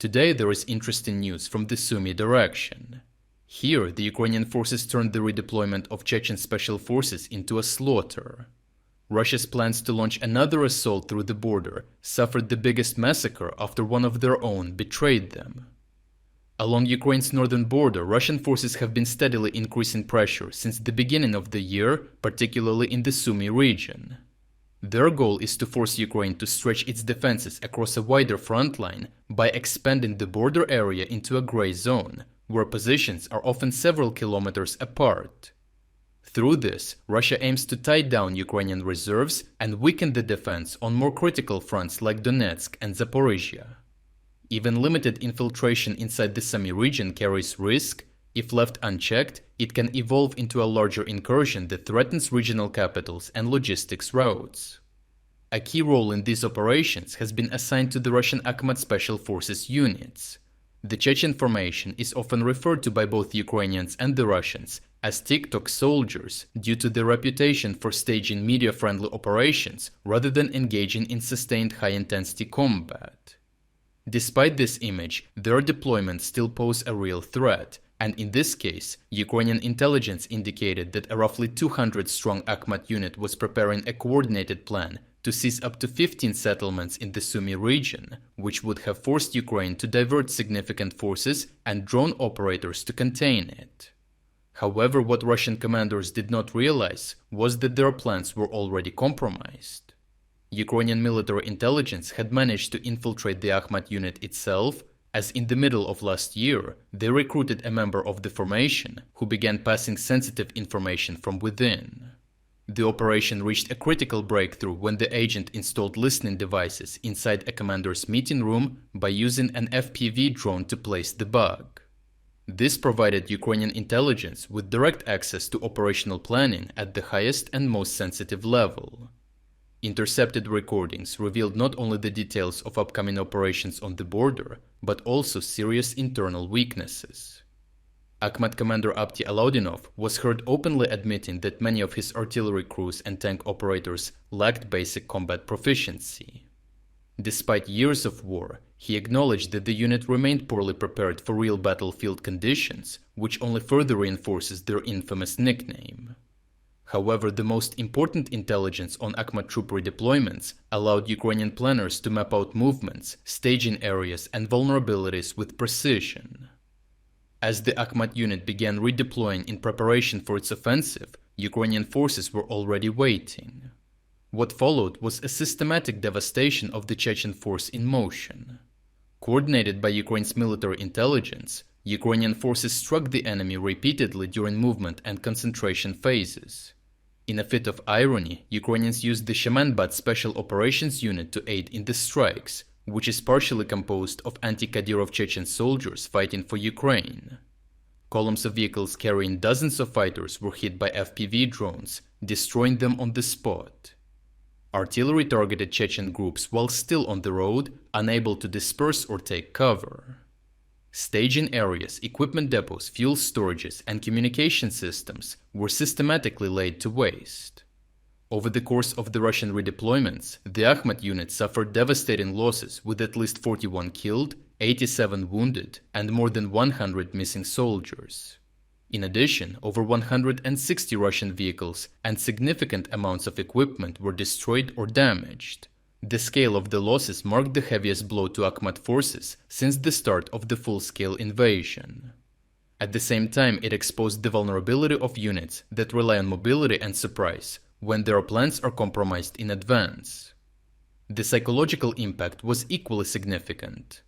Today there is interesting news from the Sumy direction. Here, the Ukrainian forces turned the redeployment of Chechen special forces into a slaughter. Russia's plans to launch another assault through the border suffered the biggest massacre after one of their own betrayed them. Along Ukraine's northern border, Russian forces have been steadily increasing pressure since the beginning of the year, particularly in the Sumy region. Their goal is to force Ukraine to stretch its defenses across a wider front line by expanding the border area into a gray zone, where positions are often several kilometers apart. Through this, Russia aims to tie down Ukrainian reserves and weaken the defense on more critical fronts like Donetsk and Zaporizhia. Even limited infiltration inside the Sumy region carries risk. If left unchecked, it can evolve into a larger incursion that threatens regional capitals and logistics routes. A key role in these operations has been assigned to the Russian Akmat Special Forces units. The Chechen formation is often referred to by both Ukrainians and the Russians as TikTok soldiers due to their reputation for staging media-friendly operations rather than engaging in sustained high-intensity combat. Despite this image, their deployments still pose a real threat, and in this case, Ukrainian intelligence indicated that a roughly 200-strong Akmat unit was preparing a coordinated plan to seize up to 15 settlements in the Sumy region, which would have forced Ukraine to divert significant forces and drone operators to contain it. However, what Russian commanders did not realize was that their plans were already compromised. Ukrainian military intelligence had managed to infiltrate the Akmat unit itself, as in the middle of last year, they recruited a member of the formation who began passing sensitive information from within. The operation reached a critical breakthrough when the agent installed listening devices inside a commander's meeting room by using an FPV drone to place the bug. This provided Ukrainian intelligence with direct access to operational planning at the highest and most sensitive level. Intercepted recordings revealed not only the details of upcoming operations on the border, but also serious internal weaknesses. Akmat commander Apti Alaudinov was heard openly admitting that many of his artillery crews and tank operators lacked basic combat proficiency. Despite years of war, he acknowledged that the unit remained poorly prepared for real battlefield conditions, which only further reinforces their infamous nickname. However, the most important intelligence on Akmat troop redeployments allowed Ukrainian planners to map out movements, staging areas, and vulnerabilities with precision. As the Akmat unit began redeploying in preparation for its offensive, Ukrainian forces were already waiting. What followed was a systematic devastation of the Chechen force in motion. Coordinated by Ukraine's military intelligence, Ukrainian forces struck the enemy repeatedly during movement and concentration phases. In a fit of irony, Ukrainians used the Shamanbat Special Operations Unit to aid in the strikes, which is partially composed of anti-Kadyrov Chechen soldiers fighting for Ukraine. Columns of vehicles carrying dozens of fighters were hit by FPV drones, destroying them on the spot. Artillery targeted Chechen groups while still on the road, unable to disperse or take cover. Staging areas, equipment depots, fuel storages, and communication systems were systematically laid to waste. Over the course of the Russian redeployments, the Akmat unit suffered devastating losses with at least 41 killed, 87 wounded, and more than 100 missing soldiers. In addition, over 160 Russian vehicles and significant amounts of equipment were destroyed or damaged. The scale of the losses marked the heaviest blow to Akmat forces since the start of the full-scale invasion. At the same time, it exposed the vulnerability of units that rely on mobility and surprise when their plans are compromised in advance. The psychological impact was equally significant.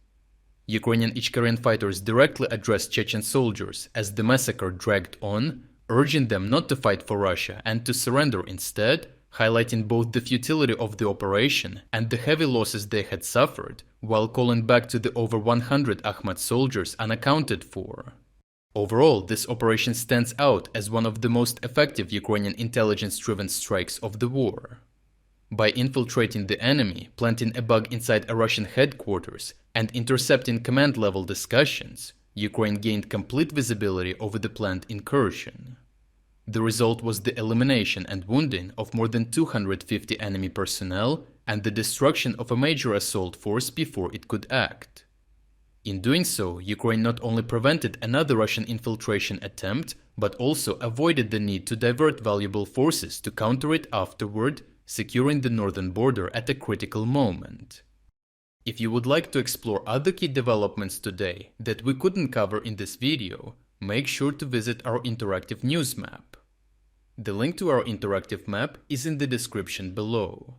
Ukrainian Ichkarian fighters directly addressed Chechen soldiers as the massacre dragged on, urging them not to fight for Russia and to surrender instead, highlighting both the futility of the operation and the heavy losses they had suffered, while calling back to the over 100 Akmat soldiers unaccounted for. Overall, this operation stands out as one of the most effective Ukrainian intelligence-driven strikes of the war. By infiltrating the enemy, planting a bug inside a Russian headquarters, and intercepting command-level discussions, Ukraine gained complete visibility over the planned incursion. The result was the elimination and wounding of more than 250 enemy personnel and the destruction of a major assault force before it could act. In doing so, Ukraine not only prevented another Russian infiltration attempt, but also avoided the need to divert valuable forces to counter it afterward, securing the northern border at a critical moment. If you would like to explore other key developments today that we couldn't cover in this video, make sure to visit our interactive news map. The link to our interactive map is in the description below.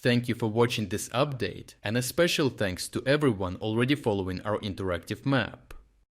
Thank you for watching this update, and a special thanks to everyone already following our interactive map.